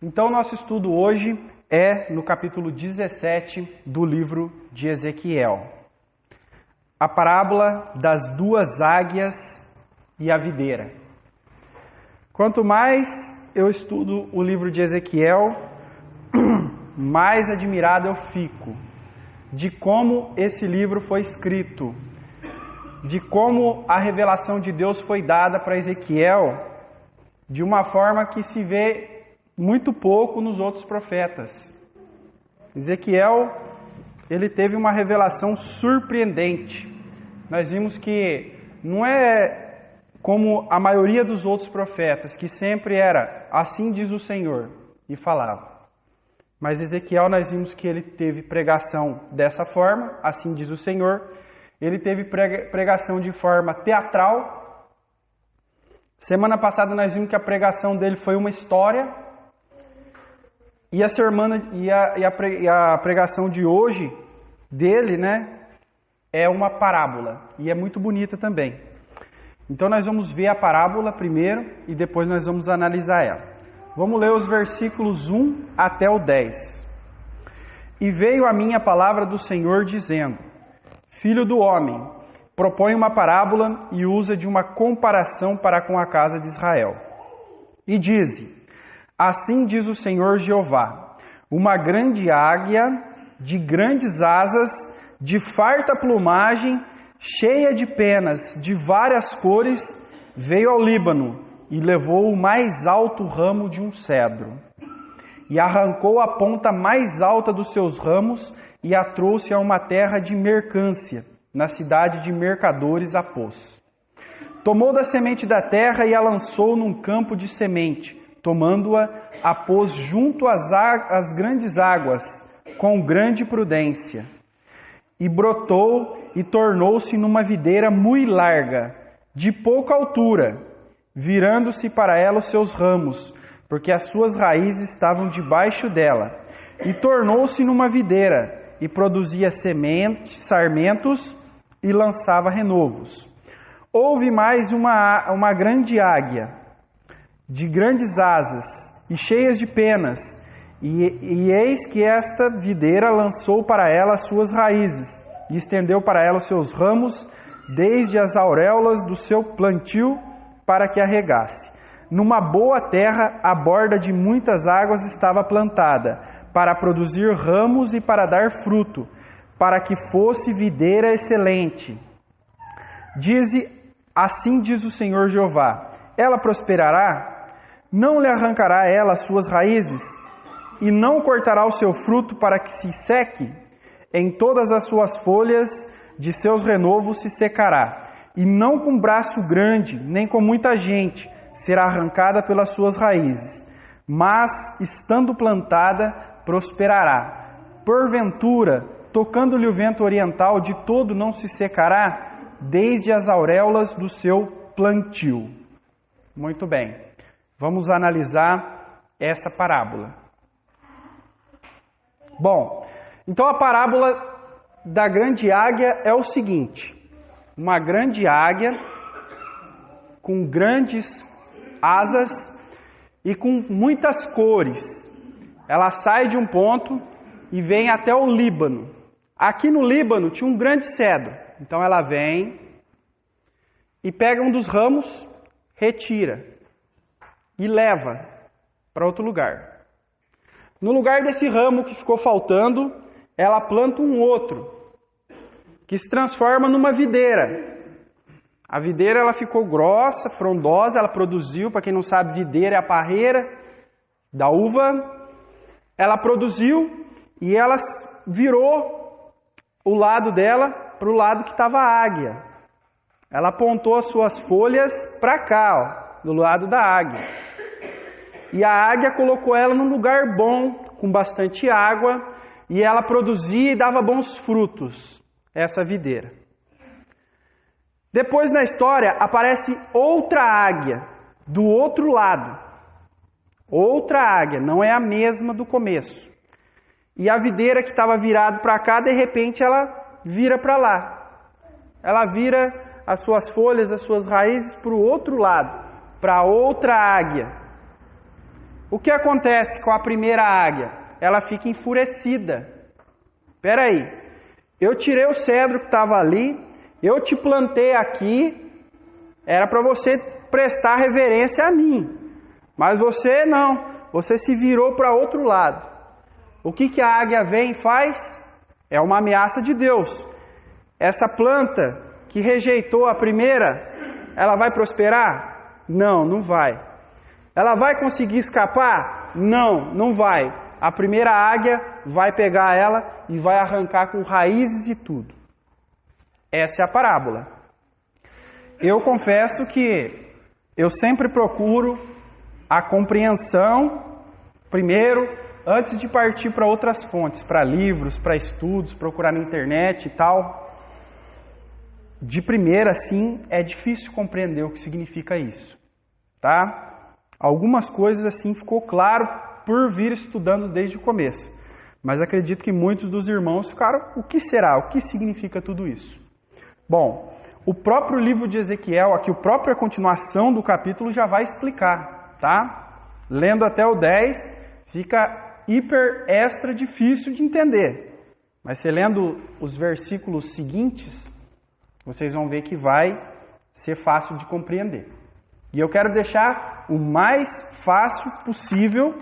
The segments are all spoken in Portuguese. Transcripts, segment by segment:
Então, nosso estudo hoje é no capítulo 17 do livro de Ezequiel. A parábola das duas águias e a videira. Quanto mais eu estudo o livro de Ezequiel, mais admirado eu fico de como esse livro foi escrito, de como a revelação de Deus foi dada para Ezequiel de uma forma que se vê muito pouco nos outros profetas. Ezequiel, ele teve uma revelação surpreendente. Nós vimos que não é como a maioria dos outros profetas, que sempre era, assim diz o Senhor, e falava. Mas Ezequiel, nós vimos que ele teve pregação dessa forma, assim diz o Senhor. Ele teve pregação de forma teatral. Semana passada nós vimos que a pregação dele foi uma história. E a pregação de hoje dele, é uma parábola. E é muito bonita também. Então nós vamos ver a parábola primeiro e depois nós vamos analisar ela. Vamos ler os versículos 1 até o 10. E veio a mim a palavra do Senhor dizendo: Filho do homem, propõe uma parábola e usa de uma comparação para com a casa de Israel. E dize: Assim diz o Senhor Jeová, uma grande águia de grandes asas, de farta plumagem, cheia de penas, de várias cores, veio ao Líbano e levou o mais alto ramo de um cedro. E arrancou a ponta mais alta dos seus ramos e a trouxe a uma terra de mercância, na cidade de mercadores a pôs. Tomou da semente da terra e a lançou num campo de semente, tomando-a, a pôs junto às grandes águas, com grande prudência. E brotou e tornou-se numa videira muito larga, de pouca altura, virando-se para ela os seus ramos, porque as suas raízes estavam debaixo dela. E tornou-se numa videira, e produzia sementes, sarmentos, e lançava renovos. Houve mais uma grande águia, de grandes asas e cheias de penas, e eis que esta videira lançou para ela as suas raízes, e estendeu para ela os seus ramos, desde as auréolas do seu plantio, para que a regasse. Numa boa terra, à borda de muitas águas estava plantada, para produzir ramos e para dar fruto, para que fosse videira excelente. Assim diz o Senhor Jeová: ela prosperará? Não lhe arrancará ela as suas raízes? E não cortará o seu fruto para que se seque? Em todas as suas folhas de seus renovos se secará, e não com braço grande, nem com muita gente, será arrancada pelas suas raízes. Mas, estando plantada, prosperará. Porventura, tocando-lhe o vento oriental, de todo não se secará, desde as auréolas do seu plantio. Muito bem, vamos analisar essa parábola. Bom, então a parábola da grande águia é o seguinte: uma grande águia com grandes asas e com muitas cores. Ela sai de um ponto e vem até o Líbano. Aqui no Líbano tinha um grande cedro. Então ela vem e pega um dos ramos, retira e leva para outro lugar. No lugar desse ramo que ficou faltando, ela planta um outro, que se transforma numa videira. A videira ela ficou grossa, frondosa, ela produziu, para quem não sabe, videira é a parreira da uva. Ela produziu e ela virou o lado dela para o lado que estava a águia. Ela apontou as suas folhas para cá, do lado da águia. E a águia colocou ela num lugar bom, com bastante água, e ela produzia e dava bons frutos, essa videira. Depois na história aparece outra águia, do outro lado. Outra águia, não é a mesma do começo. E a videira que estava virada para cá, de repente ela vira para lá. Ela vira as suas folhas, as suas raízes para o outro lado, para outra águia. O que acontece com a primeira águia? Ela fica enfurecida. Espera aí, eu tirei o cedro que estava ali, eu te plantei aqui, era para você prestar reverência a mim, mas você não, você se virou para outro lado. O que a águia vem e faz? É uma ameaça de Deus. Essa planta que rejeitou a primeira, ela vai prosperar? Não, não vai. Ela vai conseguir escapar? Não, não vai. A primeira águia vai pegar ela e vai arrancar com raízes e tudo. Essa é a parábola. Eu confesso que eu sempre procuro a compreensão primeiro, antes de partir para outras fontes, para livros, para estudos, procurar na internet e tal. De primeira, assim, é difícil compreender o que significa isso, tá? Algumas coisas, assim, ficou claro por vir estudando desde o começo. Mas acredito que muitos dos irmãos ficaram, o que será? O que significa tudo isso? Bom, o próprio livro de Ezequiel, aqui a própria continuação do capítulo já vai explicar, tá? Lendo até o 10, fica hiper extra difícil de entender. Mas você lendo os versículos seguintes, vocês vão ver que vai ser fácil de compreender. E eu quero deixar o mais fácil possível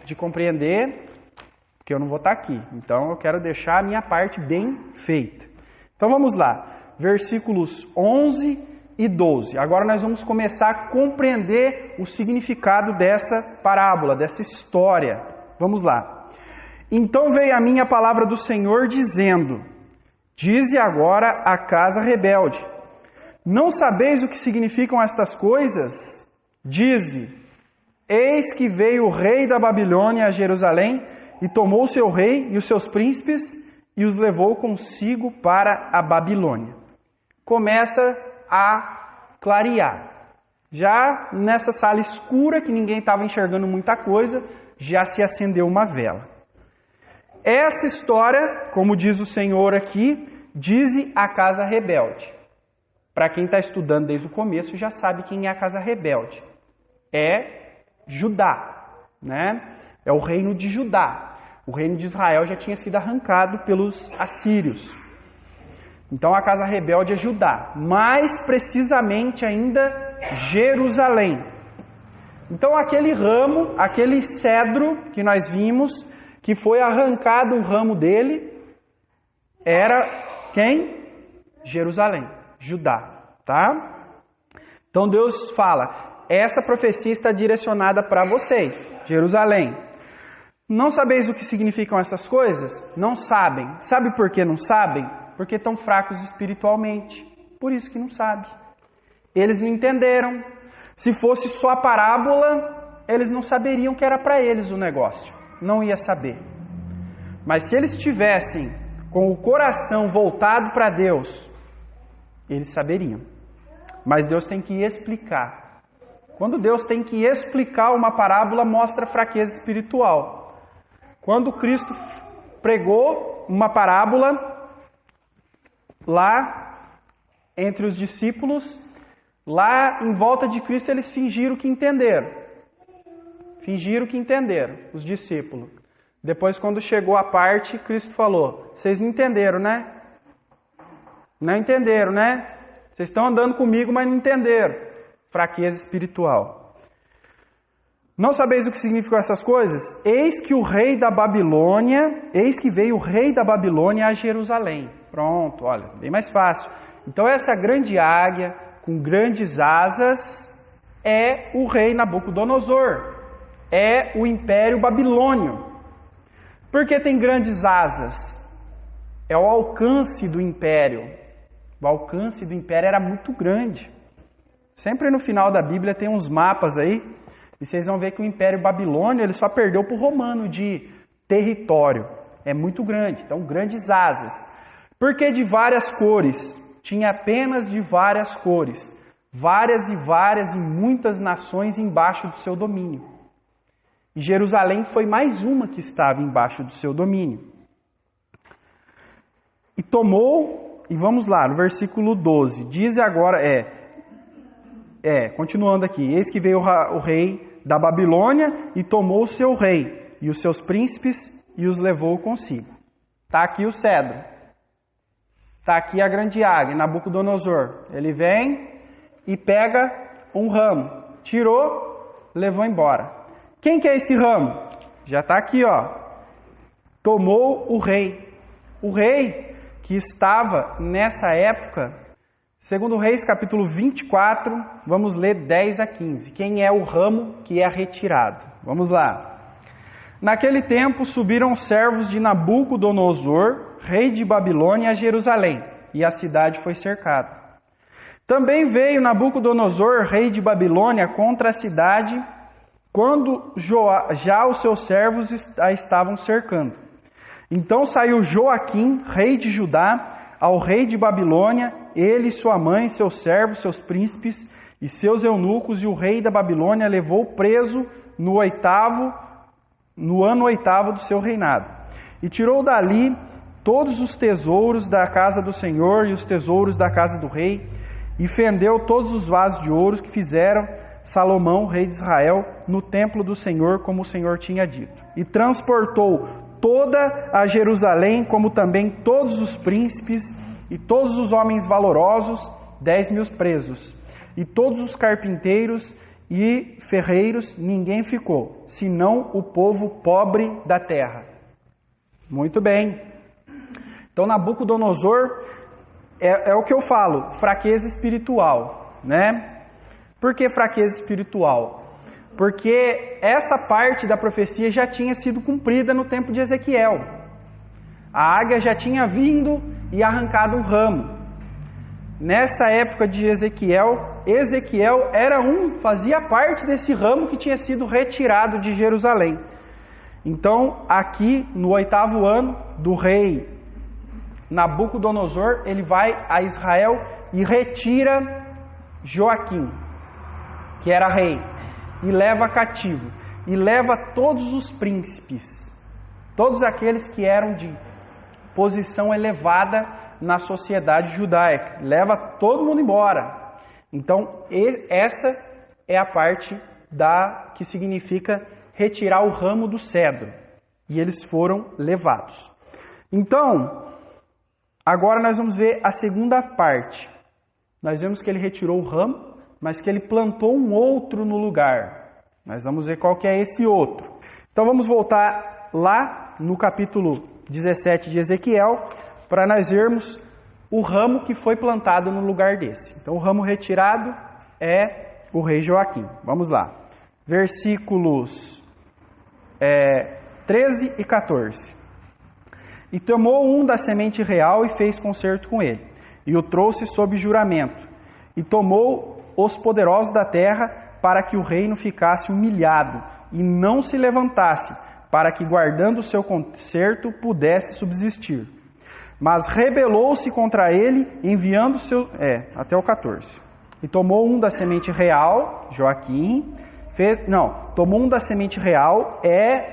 de compreender, porque eu não vou estar aqui. Então eu quero deixar a minha parte bem feita. Então vamos lá. Versículos 11 e 12. Agora nós vamos começar a compreender o significado dessa parábola, dessa história. Vamos lá. Então veio a mim a palavra do Senhor dizendo: dize agora à casa rebelde: não sabeis o que significam estas coisas? Dize: eis que veio o rei da Babilônia a Jerusalém e tomou o seu rei e os seus príncipes e os levou consigo para a Babilônia. Começa a clarear. Já nessa sala escura, que ninguém estava enxergando muita coisa, já se acendeu uma vela. Essa história, como diz o Senhor aqui, dize a casa rebelde. Para quem está estudando desde o começo, já sabe quem é a casa rebelde. É Judá, né? É o reino de Judá. O reino de Israel já tinha sido arrancado pelos assírios. Então a casa rebelde é Judá, mais precisamente ainda Jerusalém. Então aquele ramo, aquele cedro que nós vimos, que foi arrancado o ramo dele, era quem? Jerusalém, Judá, tá? Então Deus fala, essa profecia está direcionada para vocês, Jerusalém. Não sabeis o que significam essas coisas? Não sabem. Sabe por que não sabem? Porque estão fracos espiritualmente. Por isso que não sabem. Eles não entenderam. Se fosse só a parábola, eles não saberiam que era para eles o negócio. Não ia saber. Mas se eles estivessem com o coração voltado para Deus, eles saberiam. Mas Deus tem que explicar. Quando Deus tem que explicar uma parábola, mostra fraqueza espiritual. Quando Cristo pregou uma parábola lá entre os discípulos, lá em volta de Cristo eles fingiram que entenderam. Fingiram que entenderam, os discípulos. Depois, quando chegou a parte, Cristo falou: vocês não entenderam, né? Não entenderam, né? Vocês estão andando comigo, mas não entenderam. Fraqueza espiritual. Não sabeis o que significam essas coisas? Eis que o rei da Babilônia, eis que veio o rei da Babilônia a Jerusalém. Pronto, olha, bem mais fácil. Então essa grande águia, com grandes asas, é o rei Nabucodonosor. É o Império Babilônio. Por que tem grandes asas? É o alcance do império. O alcance do império era muito grande. Sempre no final da Bíblia tem uns mapas aí, e vocês vão ver que o Império Babilônio ele só perdeu para o romano de território. É muito grande, então grandes asas. Por que de várias cores? Tinha apenas de várias cores. Várias e muitas nações embaixo do seu domínio. E Jerusalém foi mais uma que estava embaixo do seu domínio. E tomou, e vamos lá, no versículo 12, diz agora, continuando aqui, eis que veio o rei da Babilônia e tomou o seu rei e os seus príncipes e os levou consigo. Está aqui o cedro. Está aqui a grande águia, Nabucodonosor. Ele vem e pega um ramo. Tirou, levou embora. Quem que é esse ramo? Já está aqui, ó. Tomou o rei. O rei que estava nessa época, segundo Reis capítulo 24, vamos ler 10 a 15. Quem é o ramo que é retirado? Vamos lá. Naquele tempo subiram os servos de Nabucodonosor, rei de Babilônia, a Jerusalém, e a cidade foi cercada. Também veio Nabucodonosor, rei de Babilônia, contra a cidade, quando já os seus servos a estavam cercando. Então saiu Joaquim, rei de Judá, ao rei de Babilônia, ele, sua mãe, seus servos, seus príncipes e seus eunucos, e o rei da Babilônia levou preso no ano oitavo do seu reinado. E tirou dali todos os tesouros da casa do Senhor e os tesouros da casa do rei, e fendeu todos os vasos de ouro que fizeram Salomão, rei de Israel, no templo do Senhor, como o Senhor tinha dito. E transportou toda a Jerusalém, como também todos os príncipes e todos os homens valorosos, 10.000 presos. E todos os carpinteiros e ferreiros, ninguém ficou, senão o povo pobre da terra. Muito bem. Então Nabucodonosor é o que eu falo, fraqueza espiritual, né? Por que fraqueza espiritual? Porque essa parte da profecia já tinha sido cumprida no tempo de Ezequiel. A águia já tinha vindo e arrancado um ramo. Nessa época de Ezequiel fazia parte desse ramo que tinha sido retirado de Jerusalém. Então, aqui no 8º ano do rei Nabucodonosor, ele vai a Israel e retira Joaquim, que era rei, e leva cativo, e leva todos os príncipes, todos aqueles que eram de posição elevada na sociedade judaica, leva todo mundo embora. Então, essa é a parte que significa retirar o ramo do cedro, e eles foram levados. Então, agora nós vamos ver a segunda parte. Nós vemos que ele retirou o ramo, mas que ele plantou um outro no lugar. Nós vamos ver qual que é esse outro. Então vamos voltar lá no capítulo 17 de Ezequiel, para nós vermos o ramo que foi plantado no lugar desse. Então o ramo retirado é o rei Joaquim. Vamos lá. Versículos 13 e 14. E tomou um da semente real e fez concerto com ele, e o trouxe sob juramento, e tomou os poderosos da terra para que o reino ficasse humilhado e não se levantasse, para que, guardando o seu concerto, pudesse subsistir. Mas rebelou-se contra ele, enviando até o 14. E tomou um da semente real, Joaquim, tomou um da semente real,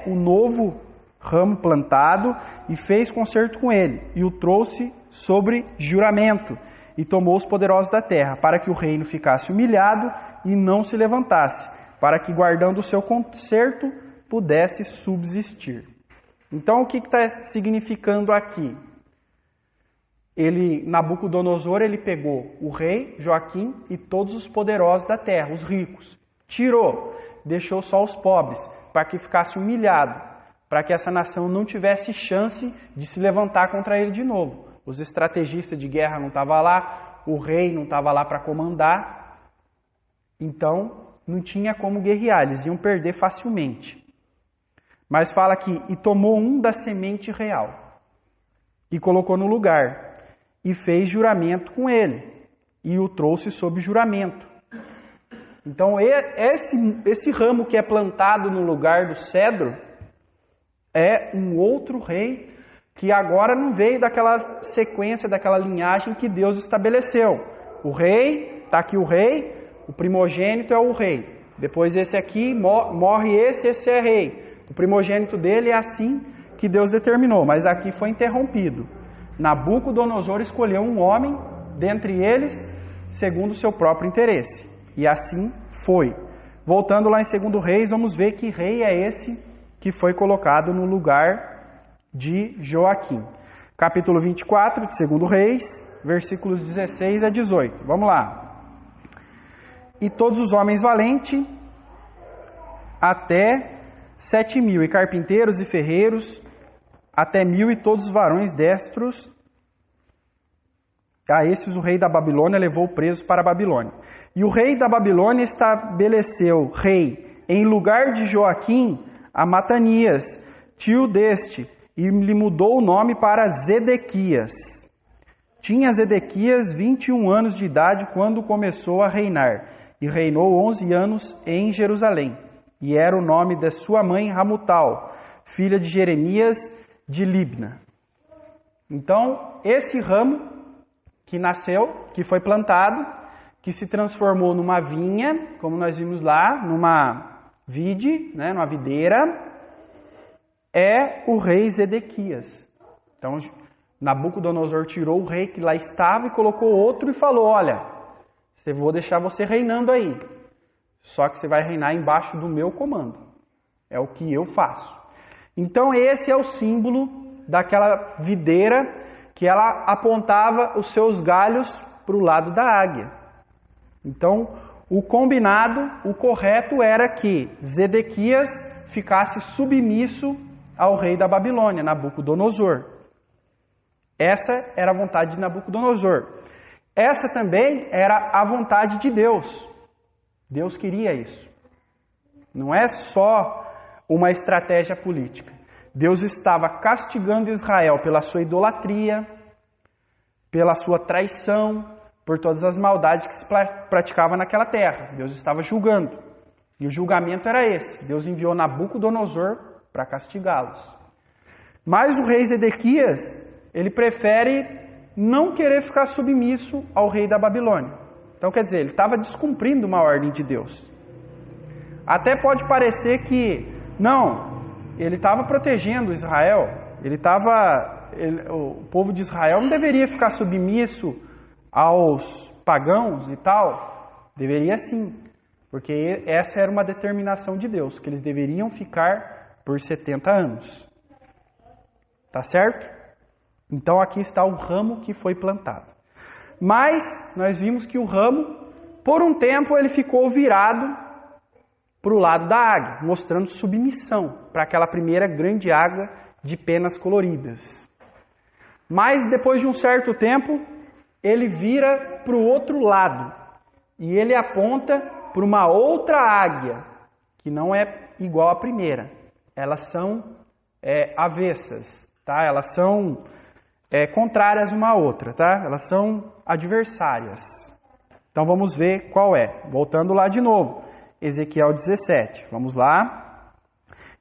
o novo ramo plantado, e fez concerto com ele, e o trouxe sobre juramento, e tomou os poderosos da terra, para que o reino ficasse humilhado e não se levantasse, para que, guardando o seu concerto, pudesse subsistir. Então, o que está significando aqui? Nabucodonosor, ele pegou o rei Joaquim e todos os poderosos da terra, os ricos, tirou, deixou só os pobres, para que ficasse humilhado, para que essa nação não tivesse chance de se levantar contra ele de novo. Os estrategistas de guerra não estavam lá, o rei não estava lá para comandar, então não tinha como guerrear, eles iam perder facilmente. Mas fala aqui, e tomou um da semente real, e colocou no lugar, e fez juramento com ele, e o trouxe sob juramento. Então esse ramo que é plantado no lugar do cedro, é um outro rei que agora não veio daquela sequência, daquela linhagem que Deus estabeleceu. O rei, está aqui o rei, o primogênito é o rei. Depois esse aqui, morre esse é rei. O primogênito dele é assim que Deus determinou, mas aqui foi interrompido. Nabucodonosor escolheu um homem dentre eles, segundo o seu próprio interesse. E assim foi. voltando lá em 2 Reis, vamos ver que rei é esse que foi colocado no lugar de Joaquim. Capítulo 24 de 2 Reis, versículos 16 a 18. Vamos lá. E todos os homens valentes, até 7.000, e carpinteiros e ferreiros, até 1.000, e todos os varões destros, a esses o rei da Babilônia levou presos para a Babilônia. E o rei da Babilônia estabeleceu rei em lugar de Joaquim a Matanias, tio deste, e lhe mudou o nome para Zedequias. Tinha Zedequias 21 anos de idade quando começou a reinar, e reinou 11 anos em Jerusalém. E era o nome da sua mãe Hamutal, filha de Jeremias de Libna. Então, esse ramo que nasceu, que foi plantado, que se transformou numa vinha, como nós vimos lá, numa vide, né, numa videira, é o rei Zedequias. Então, Nabucodonosor tirou o rei que lá estava e colocou outro e falou, olha, vou deixar você reinando aí, só que você vai reinar embaixo do meu comando. É o que eu faço. Então, esse é o símbolo daquela videira que ela apontava os seus galhos para o lado da águia. Então, o combinado, o correto era que Zedequias ficasse submisso ao rei da Babilônia, Nabucodonosor. Essa era a vontade de Nabucodonosor. Essa também era a vontade de Deus. Deus queria isso. Não é só uma estratégia política. Deus estava castigando Israel pela sua idolatria, pela sua traição, por todas as maldades que se praticava naquela terra. Deus estava julgando. E o julgamento era esse. Deus enviou Nabucodonosor para castigá-los. Mas o rei Zedequias, ele prefere não querer ficar submisso ao rei da Babilônia. Então, quer dizer, ele estava descumprindo uma ordem de Deus. Até pode parecer que, não, ele estava protegendo Israel, o povo de Israel não deveria ficar submisso aos pagãos e tal. Deveria sim, porque essa era uma determinação de Deus, que eles deveriam ficar por 70 anos. Tá certo? Então aqui está o ramo que foi plantado. Mas nós vimos que o ramo, por um tempo, ele ficou virado para o lado da águia, mostrando submissão para aquela primeira grande águia de penas coloridas. Mas depois de um certo tempo, ele vira para o outro lado e ele aponta para uma outra águia, que não é igual à primeira. Elas são avessas, tá? Elas são contrárias uma à outra, tá? Elas são adversárias. Então vamos ver qual é. Voltando lá de novo, Ezequiel 17. Vamos lá.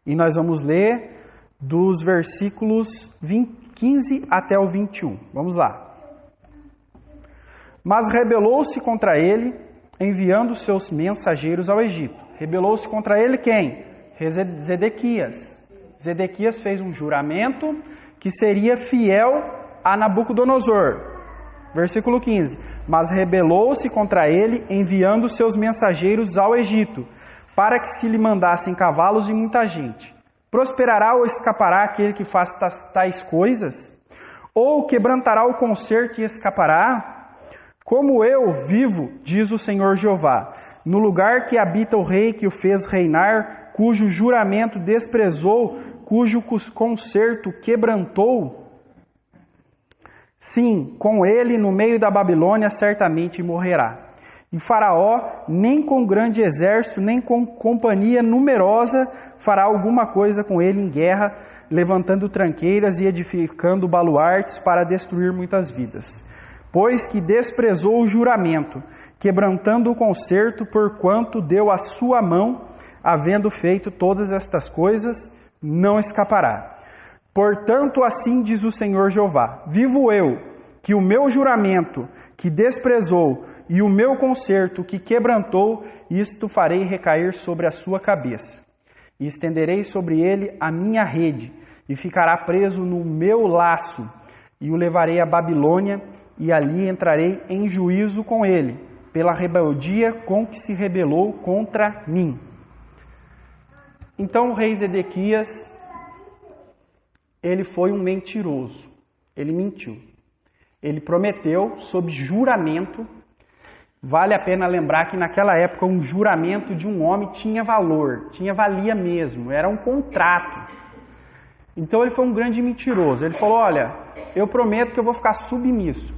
E nós vamos ler dos versículos 15 até o 21. Vamos lá. Mas rebelou-se contra ele, enviando seus mensageiros ao Egito. Rebelou-se contra ele quem? Zedequias. Zedequias fez um juramento que seria fiel a Nabucodonosor. Versículo 15. Mas rebelou-se contra ele, enviando seus mensageiros ao Egito, para que se lhe mandassem cavalos e muita gente. Prosperará ou escapará aquele que faz tais coisas? Ou quebrantará o concerto e escapará? Como eu vivo, diz o Senhor Jeová, no lugar que habita o rei que o fez reinar, cujo juramento desprezou, cujo concerto quebrantou, sim, com ele no meio da Babilônia certamente morrerá. E Faraó, nem com grande exército, nem com companhia numerosa, fará alguma coisa com ele em guerra, levantando tranqueiras e edificando baluartes para destruir muitas vidas. Pois que desprezou o juramento, quebrantando o concerto, porquanto deu a sua mão, havendo feito todas estas coisas, não escapará. Portanto, assim diz o Senhor Jeová, vivo eu, que o meu juramento que desprezou e o meu concerto que quebrantou, isto farei recair sobre a sua cabeça. E estenderei sobre ele a minha rede, e ficará preso no meu laço, e o levarei à Babilônia, e ali entrarei em juízo com ele, pela rebeldia com que se rebelou contra mim. Então o rei Zedequias, ele foi um mentiroso, ele mentiu. Ele prometeu sob juramento. Vale a pena lembrar que naquela época um juramento de um homem tinha valor, valia mesmo, era um contrato. Então ele foi um grande mentiroso. Ele falou, olha, eu prometo que eu vou ficar submisso.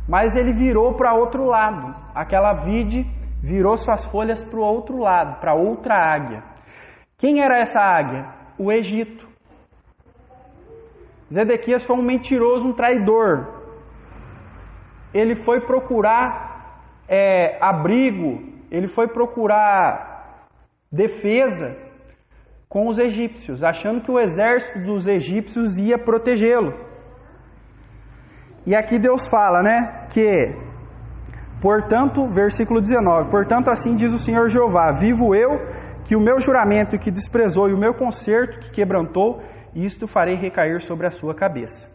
Mas ele virou para outro lado. Aquela vide virou suas folhas para o outro lado, para outra águia. Quem era essa águia? O Egito. Zedequias foi um mentiroso, um traidor. Ele foi procurar abrigo, ele foi procurar defesa com os egípcios, achando que o exército dos egípcios ia protegê-lo. E aqui Deus fala, né, que, portanto, versículo 19, portanto assim diz o Senhor Jeová, vivo eu, que o meu juramento que desprezou e o meu concerto que quebrantou, isto farei recair sobre a sua cabeça.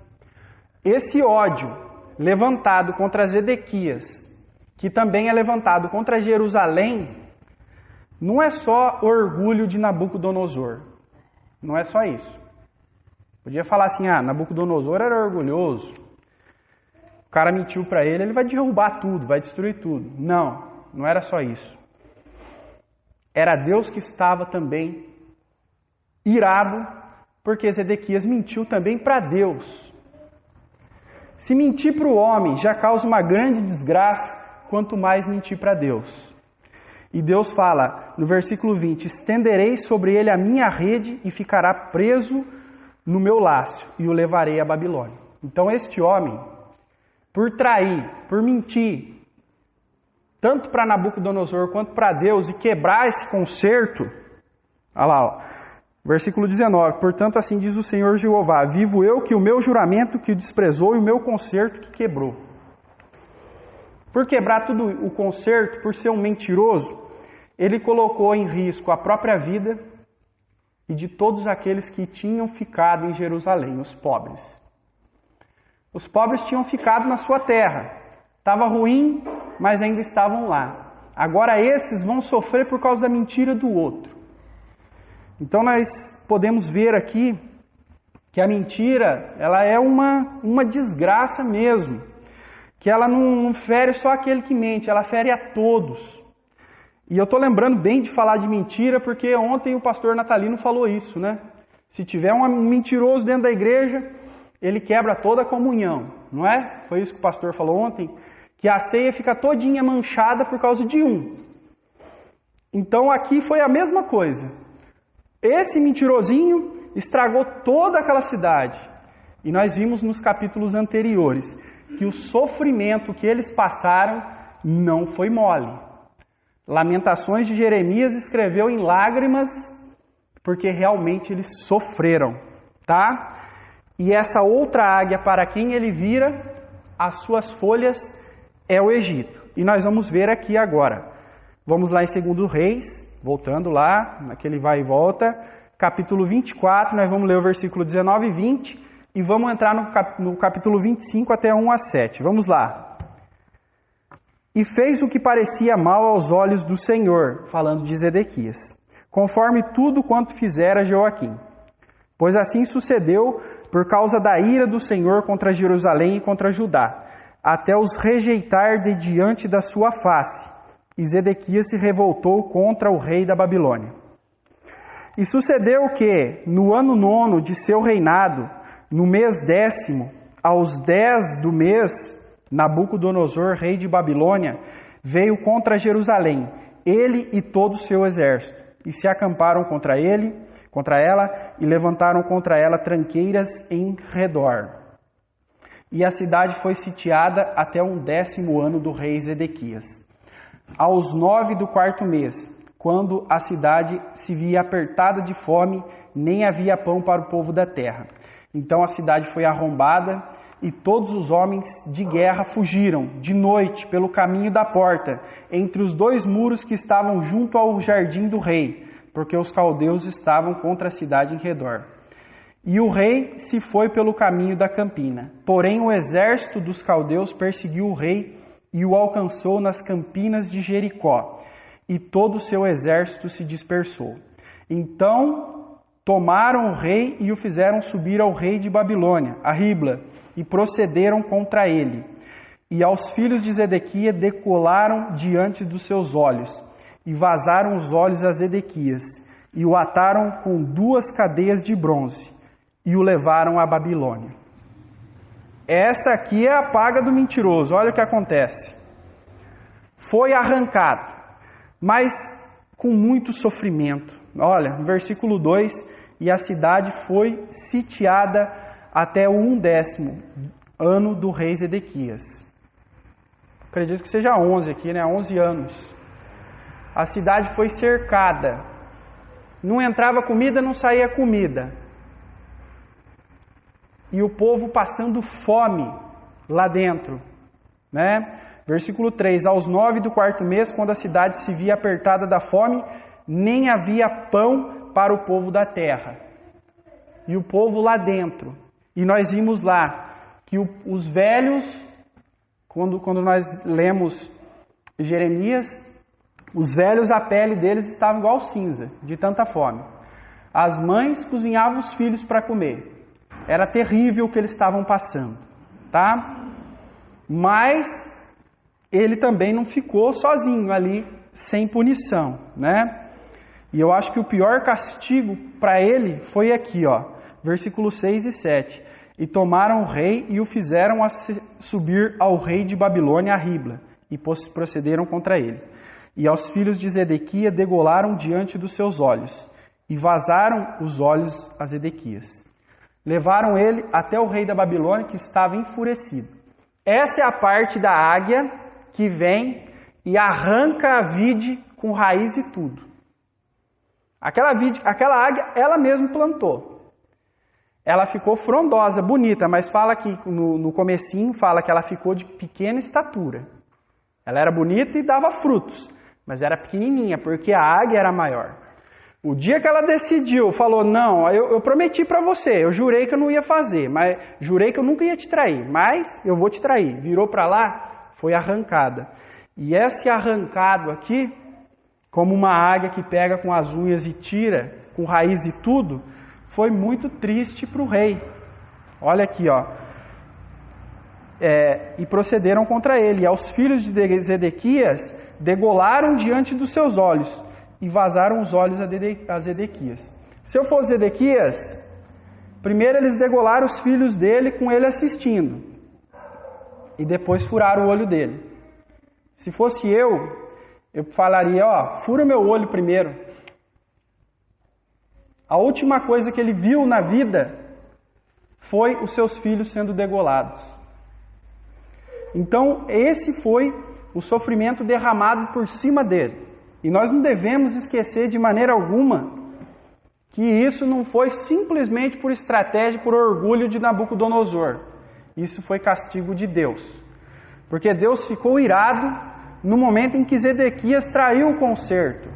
Esse ódio levantado contra Zedequias, que também é levantado contra Jerusalém, não é só orgulho de Nabucodonosor. Não é só isso. Podia falar assim, Nabucodonosor era orgulhoso, o cara mentiu para ele vai derrubar tudo, vai destruir tudo. Não, não era só isso. Era Deus que estava também irado, porque Zedequias mentiu também para Deus. Se mentir para o homem já causa uma grande desgraça, quanto mais mentir para Deus. E Deus fala no versículo 20, estenderei sobre ele a minha rede e ficará preso no meu laço e o levarei à Babilônia. Então este homem, por trair, por mentir, tanto para Nabucodonosor quanto para Deus e quebrar esse concerto, olha lá, versículo 19, portanto assim diz o Senhor Jeová, vivo eu que o meu juramento que o desprezou e o meu concerto que quebrou. Por quebrar tudo o concerto, por ser um mentiroso, ele colocou em risco a própria vida e de todos aqueles que tinham ficado em Jerusalém, os pobres. Os pobres tinham ficado na sua terra. Estava ruim, mas ainda estavam lá. Agora esses vão sofrer por causa da mentira do outro. Então nós podemos ver aqui que a mentira, ela é uma desgraça mesmo. Que ela não fere só aquele que mente, ela fere a todos. E eu estou lembrando bem de falar de mentira, porque ontem o pastor Natalino falou isso, né? Se tiver um mentiroso dentro da igreja, ele quebra toda a comunhão, não é? Foi isso que o pastor falou ontem, que a ceia fica todinha manchada por causa de um. Então aqui foi a mesma coisa. Esse mentirosinho estragou toda aquela cidade. E nós vimos nos capítulos anteriores que o sofrimento que eles passaram não foi mole. Lamentações de Jeremias escreveu em lágrimas, porque realmente eles sofreram, tá? E essa outra águia para quem ele vira, as suas folhas é o Egito. E nós vamos ver aqui agora. Vamos lá em 2 Reis, voltando lá, naquele vai e volta, capítulo 24, nós vamos ler o versículo 19 e 20, e vamos entrar no capítulo 25 até 1 a 7. Vamos lá. E fez o que parecia mal aos olhos do Senhor, falando de Zedequias, conforme tudo quanto fizera Joaquim. Pois assim sucedeu por causa da ira do Senhor contra Jerusalém e contra Judá, até os rejeitar de diante da sua face. E Zedequias se revoltou contra o rei da Babilônia. E sucedeu que, no ano 9 de seu reinado, no mês 10, aos 10 do mês, Nabucodonosor, rei de Babilônia, veio contra Jerusalém, ele e todo o seu exército, e se acamparam contra ela, e levantaram contra ela tranqueiras em redor. E a cidade foi sitiada até o 10º ano do rei Zedequias. Aos 9 do 4º mês, quando a cidade se via apertada de fome, nem havia pão para o povo da terra. Então a cidade foi arrombada e todos os homens de guerra fugiram de noite pelo caminho da porta, entre os 2 muros que estavam junto ao jardim do rei, porque os caldeus estavam contra a cidade em redor. E o rei se foi pelo caminho da campina. Porém o exército dos caldeus perseguiu o rei e o alcançou nas campinas de Jericó, e todo o seu exército se dispersou. Então tomaram o rei e o fizeram subir ao rei de Babilônia, a Ribla, e procederam contra ele. E aos filhos de Zedequias decolaram diante dos seus olhos, e vazaram os olhos a Zedequias, e o ataram com 2 cadeias de bronze, e o levaram à Babilônia. Essa aqui é a paga do mentiroso. Olha o que acontece. Foi arrancado, mas com muito sofrimento. Olha, no versículo 2, e a cidade foi sitiada até o 11º ano do rei Zedequias. Acredito que seja 11 aqui, né? 11 anos. A cidade foi cercada. Não entrava comida, não saía comida. E o povo passando fome lá dentro, né? Versículo 3, aos 9 do 4º mês, quando a cidade se via apertada da fome, nem havia pão para o povo da terra. E o povo lá dentro. E nós vimos lá que os velhos, quando nós lemos Jeremias, os velhos, a pele deles estava igual cinza, de tanta fome. As mães cozinhavam os filhos para comer. Era terrível o que eles estavam passando, tá? Mas ele também não ficou sozinho ali, sem punição, né? E eu acho que o pior castigo para ele foi aqui, ó, versículos 6 e 7. E tomaram o rei e o fizeram subir ao rei de Babilônia, a Ribla, e procederam contra ele. E aos filhos de Zedequias degolaram diante dos seus olhos, e vazaram os olhos a Zedequias. Levaram ele até o rei da Babilônia, que estava enfurecido. Essa é a parte da águia que vem e arranca a vide com raiz e tudo. Aquela águia, ela mesma plantou. Ela ficou frondosa, bonita, mas fala que no comecinho, fala que ela ficou de pequena estatura. Ela era bonita e dava frutos, mas era pequenininha, porque a águia era maior. O dia que ela decidiu, falou, não, eu prometi para você, eu jurei que eu não ia fazer, mas jurei que eu nunca ia te trair, mas eu vou te trair. Virou para lá, foi arrancada. E esse arrancado aqui, como uma águia que pega com as unhas e tira, com raiz e tudo, foi muito triste para o rei. Olha aqui, ó. E procederam contra ele. E aos filhos de Zedequias degolaram diante dos seus olhos, e vazaram os olhos a Zedequias. Se eu fosse Zedequias, primeiro eles degolaram os filhos dele com ele assistindo. E depois furaram o olho dele. Se fosse eu falaria, ó, fura meu olho primeiro. A última coisa que ele viu na vida foi os seus filhos sendo degolados. Então, esse foi o sofrimento derramado por cima dele. E nós não devemos esquecer de maneira alguma que isso não foi simplesmente por estratégia, por orgulho de Nabucodonosor. Isso foi castigo de Deus. Porque Deus ficou irado no momento em que Zedequias traiu o concerto.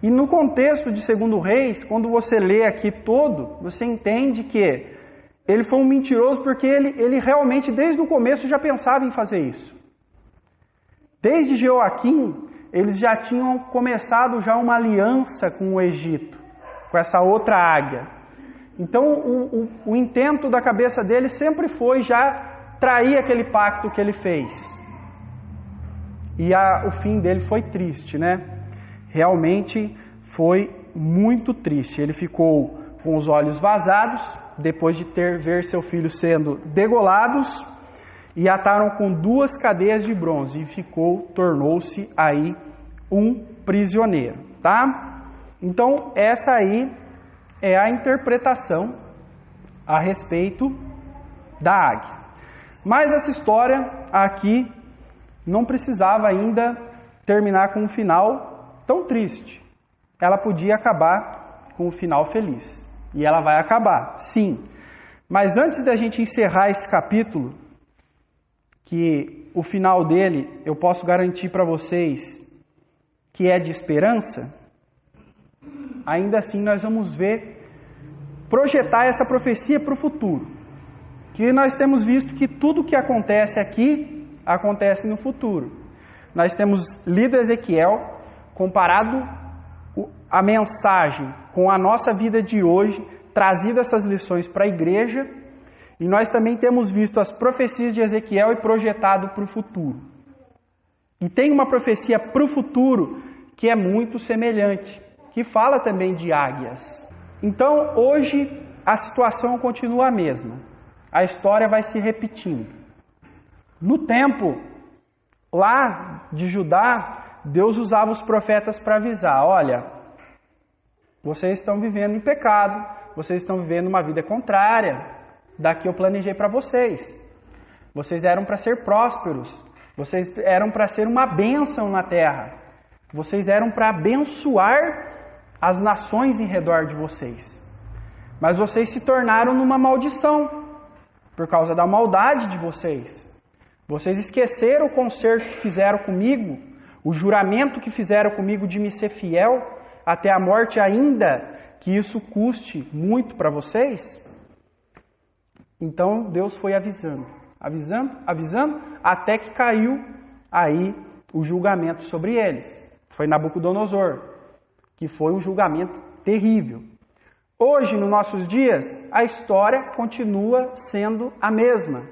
E no contexto de 2 Reis, quando você lê aqui todo, você entende que ele foi um mentiroso porque ele realmente, desde o começo, já pensava em fazer isso. Desde Jeoaquim, eles já tinham começado já uma aliança com o Egito, com essa outra águia. Então, o intento da cabeça dele sempre foi já trair aquele pacto que ele fez. E o fim dele foi triste, né? Realmente foi muito triste. Ele ficou com os olhos vazados, depois de ver seu filho sendo degolados, e ataram com 2 cadeias de bronze, e tornou-se aí um prisioneiro, tá? Então, essa aí é a interpretação a respeito da águia. Mas essa história aqui não precisava ainda terminar com um final tão triste. Ela podia acabar com um final feliz. E ela vai acabar, sim. Mas antes da gente encerrar esse capítulo, que o final dele eu posso garantir para vocês que é de esperança, ainda assim nós vamos projetar essa profecia para o futuro. Que nós temos visto que tudo que acontece aqui acontece no futuro. Nós temos lido Ezequiel, comparado a mensagem com a nossa vida de hoje, trazido essas lições para a igreja, e nós também temos visto as profecias de Ezequiel e projetado para o futuro. E tem uma profecia para o futuro que é muito semelhante, que fala também de águias. Então, hoje, a situação continua a mesma. A história vai se repetindo. No tempo lá de Judá, Deus usava os profetas para avisar: olha, vocês estão vivendo em pecado, vocês estão vivendo uma vida contrária da que eu planejei para vocês. Vocês eram para ser prósperos, vocês eram para ser uma bênção na terra, vocês eram para abençoar as nações em redor de vocês. Mas vocês se tornaram numa maldição por causa da maldade de vocês. Vocês esqueceram o concerto que fizeram comigo, o juramento que fizeram comigo de me ser fiel até a morte, ainda que isso custe muito para vocês. Então Deus foi avisando, até que caiu aí o julgamento sobre eles. Foi Nabucodonosor, que foi um julgamento terrível. Hoje, nos nossos dias, a história continua sendo a mesma.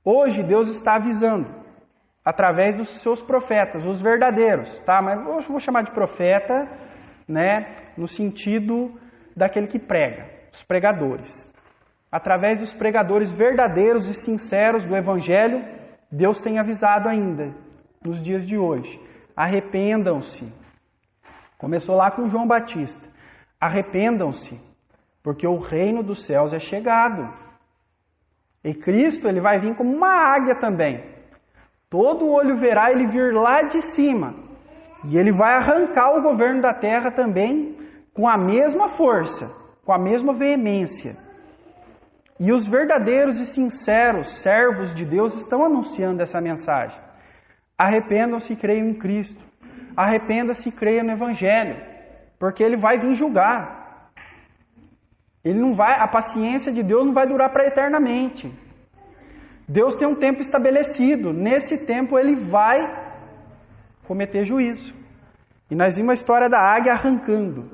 Hoje Deus está avisando, através dos seus profetas, os verdadeiros, tá? Mas eu vou chamar de profeta, né, no sentido daquele que prega, os pregadores. Através dos pregadores verdadeiros e sinceros do Evangelho, Deus tem avisado ainda, nos dias de hoje. Arrependam-se. Começou lá com João Batista. Arrependam-se, porque o reino dos céus é chegado. E Cristo, ele vai vir como uma águia também. Todo olho verá ele vir lá de cima. E ele vai arrancar o governo da terra também com a mesma força, com a mesma veemência. E os verdadeiros e sinceros servos de Deus estão anunciando essa mensagem. Arrependam-se e creiam em Cristo. Arrependa-se e creia no Evangelho, porque ele vai vir julgar. A paciência de Deus não vai durar para eternamente. Deus tem um tempo estabelecido. Nesse tempo ele vai cometer juízo. E nós vimos a história da águia arrancando.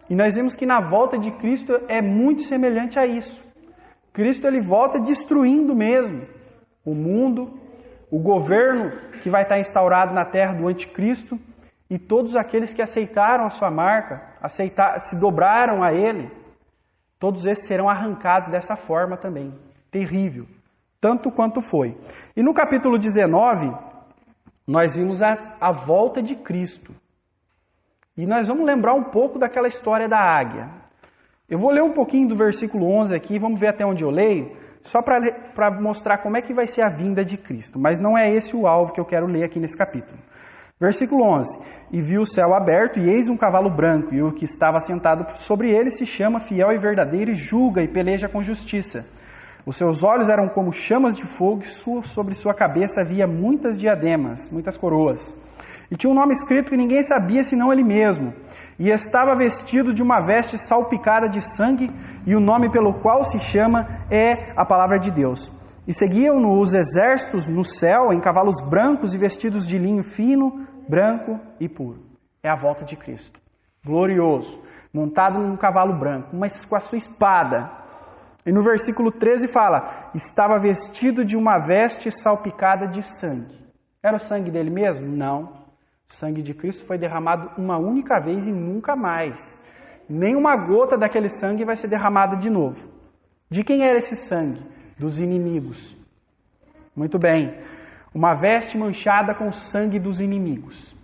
E nós vimos que na volta de Cristo é muito semelhante a isso. Cristo ele volta destruindo mesmo o mundo, o governo que vai estar instaurado na terra do anticristo, e todos aqueles que aceitaram a sua marca, se dobraram a ele, todos esses serão arrancados dessa forma também. Terrível, tanto quanto foi. E no capítulo 19, nós vimos a volta de Cristo. E nós vamos lembrar um pouco daquela história da águia. Eu vou ler um pouquinho do versículo 11 aqui, vamos ver até onde eu leio, só para mostrar como é que vai ser a vinda de Cristo. Mas não é esse o alvo que eu quero ler aqui nesse capítulo. Versículo 11. E viu o céu aberto, e eis um cavalo branco, e o que estava sentado sobre ele se chama Fiel e Verdadeiro, e julga e peleja com justiça. Os seus olhos eram como chamas de fogo, e sobre sua cabeça havia muitas diademas, muitas coroas. E tinha um nome escrito que ninguém sabia senão ele mesmo. E estava vestido de uma veste salpicada de sangue, e o nome pelo qual se chama é a Palavra de Deus. E seguiam-no os exércitos no céu, em cavalos brancos e vestidos de linho fino, branco e puro. É a volta de Cristo. Glorioso, montado num cavalo branco, mas com a sua espada. E no versículo 13 fala, estava vestido de uma veste salpicada de sangue. Era o sangue dele mesmo? Não. O sangue de Cristo foi derramado uma única vez e nunca mais. Nenhuma gota daquele sangue vai ser derramada de novo. De quem era esse sangue? Dos inimigos. Muito bem. Uma veste manchada com o sangue dos inimigos.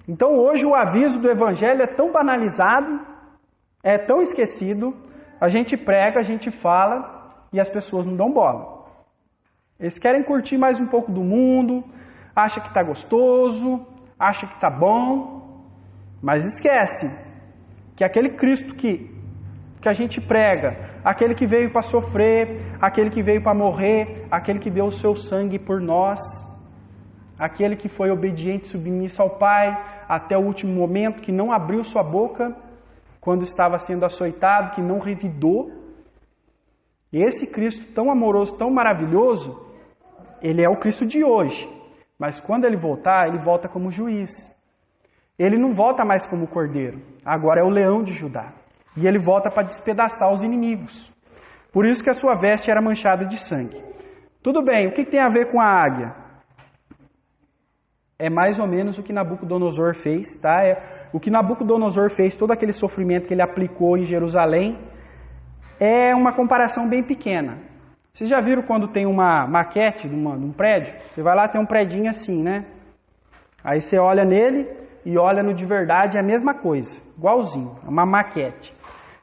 Então hoje o aviso do Evangelho é tão banalizado, é tão esquecido, a gente prega, a gente fala e as pessoas não dão bola. Eles querem curtir mais um pouco do mundo, acham que está gostoso, acha que está bom, mas esquece que aquele Cristo que a gente prega, aquele que veio para sofrer, aquele que veio para morrer, aquele que deu o seu sangue por nós, aquele que foi obediente e submisso ao Pai até o último momento, que não abriu sua boca quando estava sendo açoitado, que não revidou. Esse Cristo tão amoroso, tão maravilhoso, ele é o Cristo de hoje. Mas quando ele voltar, ele volta como juiz. Ele não volta mais como cordeiro. Agora é o leão de Judá. E ele volta para despedaçar os inimigos. Por isso que a sua veste era manchada de sangue. Tudo bem, o que tem a ver com a águia? É mais ou menos o que Nabucodonosor fez, tá? O que Nabucodonosor fez, todo aquele sofrimento que ele aplicou em Jerusalém, é uma comparação bem pequena. Vocês já viram quando tem uma maquete de um prédio? Você vai lá, tem um predinho assim, né? Aí você olha nele e olha no de verdade, é a mesma coisa, igualzinho, é uma maquete.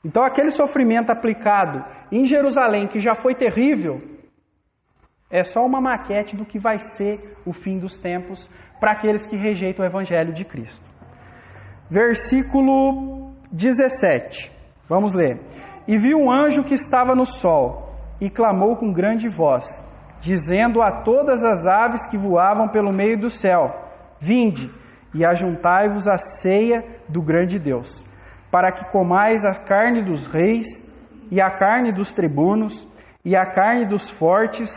Então aquele sofrimento aplicado em Jerusalém, que já foi terrível, é só uma maquete do que vai ser o fim dos tempos para aqueles que rejeitam o Evangelho de Cristo. Versículo 17, vamos ler. E vi um anjo que estava no sol, e clamou com grande voz, dizendo a todas as aves que voavam pelo meio do céu: Vinde, e ajuntai-vos à ceia do grande Deus, para que comais a carne dos reis, e a carne dos tribunos, e a carne dos fortes,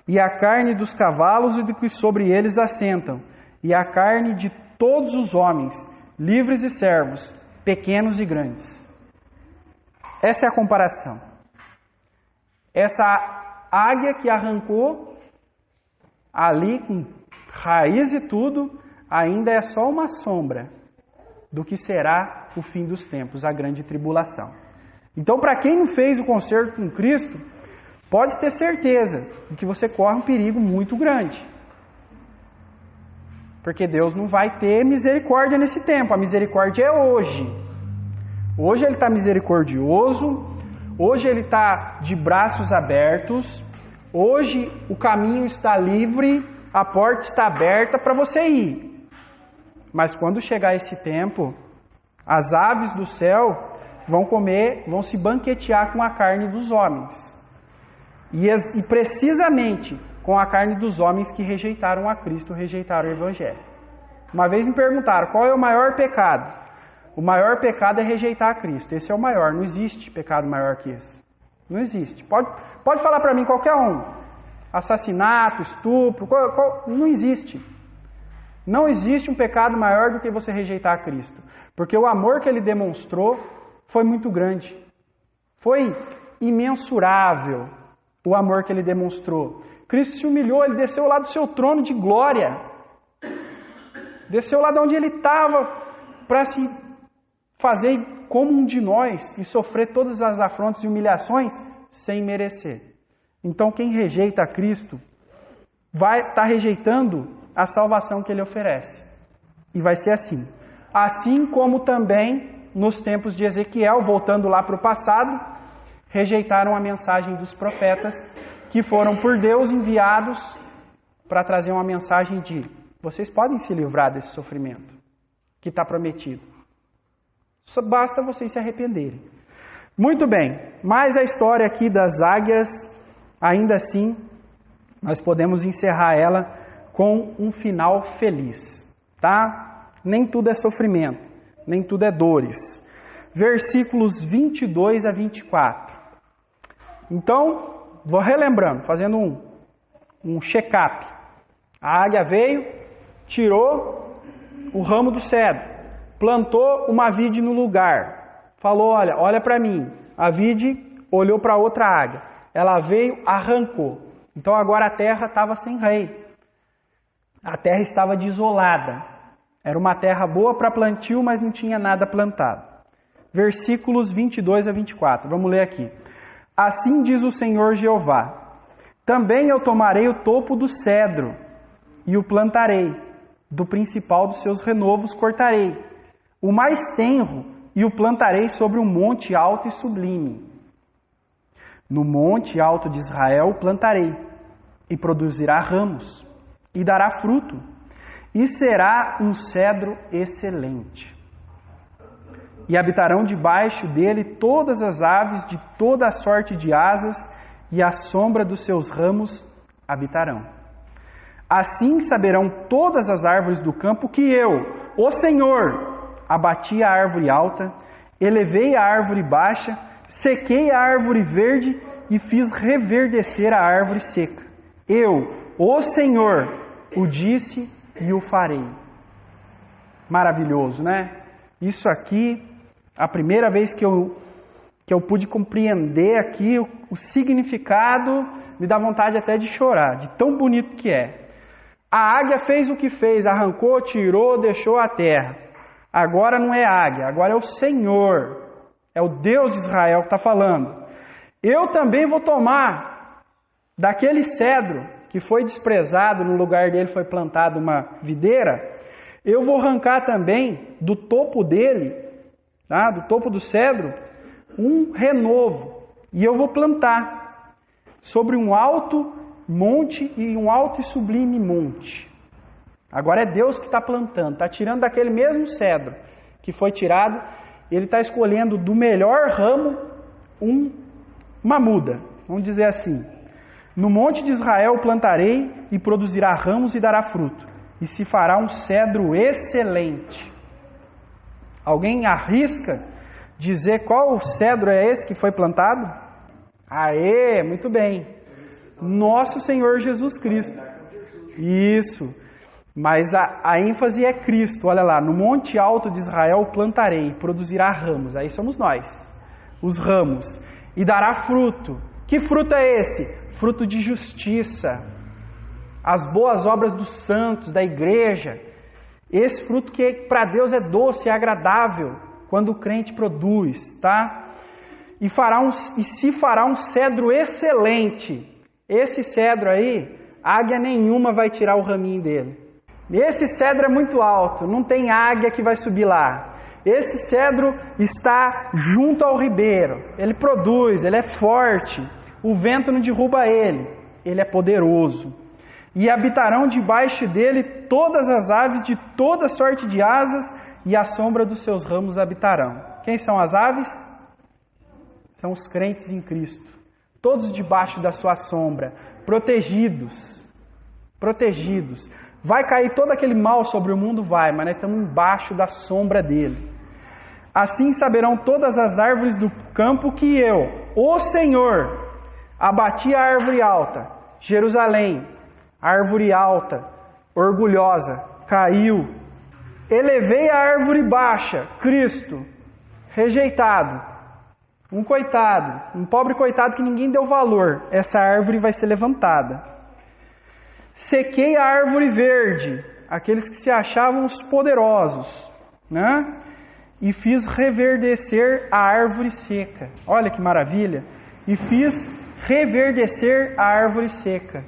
e a carne dos cavalos e do que sobre eles assentam, e a carne de todos os homens, livres e servos, pequenos e grandes. Essa é a comparação. Essa águia que arrancou ali com raiz e tudo, ainda é só uma sombra do que será o fim dos tempos, a grande tribulação. Então, para quem não fez o concerto com Cristo, pode ter certeza de que você corre um perigo muito grande. Porque Deus não vai ter misericórdia nesse tempo, a misericórdia é hoje. Hoje Ele está misericordioso, hoje Ele está de braços abertos, hoje o caminho está livre, a porta está aberta para você ir. Mas quando chegar esse tempo, as aves do céu vão comer, vão se banquetear com a carne dos homens. E precisamente com a carne dos homens que rejeitaram a Cristo, rejeitaram o Evangelho. Uma vez me perguntaram, qual é o maior pecado? O maior pecado é rejeitar a Cristo. Esse é o maior. Não existe pecado maior que esse. Não existe. Pode falar para mim qualquer um. Assassinato, estupro, não existe. Não existe um pecado maior do que você rejeitar a Cristo. Porque o amor que Ele demonstrou foi muito grande. Foi imensurável o amor que Ele demonstrou. Cristo se humilhou, Ele desceu lá do seu trono de glória. Desceu lá de onde Ele estava para se fazer como um de nós e sofrer todas as afrontas e humilhações sem merecer. Então quem rejeita a Cristo vai estar rejeitando a salvação que Ele oferece. E vai ser assim. Assim como também nos tempos de Ezequiel, voltando lá para o passado, rejeitaram a mensagem dos profetas que foram por Deus enviados para trazer uma mensagem de: vocês podem se livrar desse sofrimento que está prometido. Só basta vocês se arrependerem. Muito bem, mas a história aqui das águias, ainda assim, nós podemos encerrar ela com um final feliz, tá? Nem tudo é sofrimento, nem tudo é dores. Versículos 22 a 24. Então, vou relembrando, fazendo um check-up. A águia veio, tirou o ramo do cedro, plantou uma vide no lugar, falou: olha para mim. A vide olhou para outra águia, ela veio, arrancou. Então agora a terra estava sem rei, a terra estava desolada, era uma terra boa para plantio, mas não tinha nada plantado. Versículos 22 a 24, vamos ler aqui. Assim diz o Senhor Jeová: também eu tomarei o topo do cedro e o plantarei, do principal dos seus renovos cortarei, o mais tenro, e o plantarei sobre um monte alto e sublime. No monte alto de Israel o plantarei, e produzirá ramos, e dará fruto, e será um cedro excelente. E habitarão debaixo dele todas as aves de toda a sorte de asas, e à sombra dos seus ramos habitarão. Assim saberão todas as árvores do campo que eu, o Senhor, abati a árvore alta, elevei a árvore baixa, sequei a árvore verde e fiz reverdecer a árvore seca. Eu, o Senhor o disse e o farei. Maravilhoso, né? Isso aqui, a primeira vez que eu pude compreender aqui o significado, me dá vontade até de chorar, de tão bonito que é. A águia fez o que fez, arrancou, tirou, deixou a terra. Agora não é águia, agora é o Senhor, é o Deus de Israel que está falando. Eu também vou tomar daquele cedro que foi desprezado, no lugar dele foi plantada uma videira, eu vou arrancar também do topo dele, tá? Do topo do cedro, um renovo, e eu vou plantar sobre um alto monte e um alto e sublime monte. Agora é Deus que está plantando, está tirando daquele mesmo cedro que foi tirado, ele está escolhendo do melhor ramo uma muda, vamos dizer assim. No monte de Israel plantarei e produzirá ramos e dará fruto, e se fará um cedro excelente. Alguém arrisca dizer qual cedro é esse que foi plantado? Aê, muito bem. Nosso Senhor Jesus Cristo. Isso. Mas a ênfase é Cristo. Olha lá, no monte alto de Israel plantarei e produzirá ramos. Aí somos nós, os ramos. E dará fruto. Que fruto é esse? Fruto de justiça. As boas obras dos santos, da igreja. Esse fruto que para Deus é doce, é agradável, quando o crente produz, tá? E se fará um cedro excelente. Esse cedro aí, águia nenhuma vai tirar o raminho dele. Esse cedro é muito alto, não tem águia que vai subir lá. Esse cedro está junto ao ribeiro, ele produz, ele é forte, o vento não derruba ele, ele é poderoso. E habitarão debaixo dele todas as aves de toda sorte de asas, e à sombra dos seus ramos habitarão. Quem são as aves? São os crentes em Cristo, todos debaixo da sua sombra, protegidos. Vai cair todo aquele mal sobre o mundo? Vai, mas nós estamos embaixo da sombra dele. Assim saberão todas as árvores do campo que eu, o Senhor, abati a árvore alta, Jerusalém, árvore alta, orgulhosa, caiu. Elevei a árvore baixa, Cristo, rejeitado, um coitado, um pobre coitado que ninguém deu valor. Essa árvore vai ser levantada. Sequei a árvore verde, aqueles que se achavam os poderosos, né? E fiz reverdecer a árvore seca. Olha que maravilha! E fiz reverdecer a árvore seca.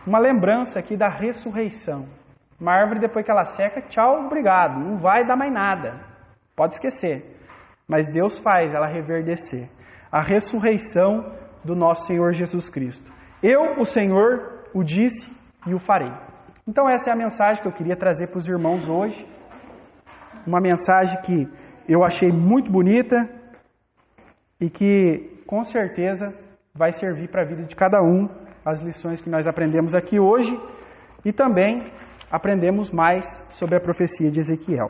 Uma lembrança aqui da ressurreição. Uma árvore, depois que ela seca, tchau, obrigado, não vai dar mais nada. Pode esquecer. Mas Deus faz ela reverdecer. A ressurreição do nosso Senhor Jesus Cristo. Eu, o Senhor, o disse e o farei. Então essa é a mensagem que eu queria trazer para os irmãos hoje. Uma mensagem que eu achei muito bonita e que com certeza vai servir para a vida de cada um, as lições que nós aprendemos aqui hoje, e também aprendemos mais sobre a profecia de Ezequiel.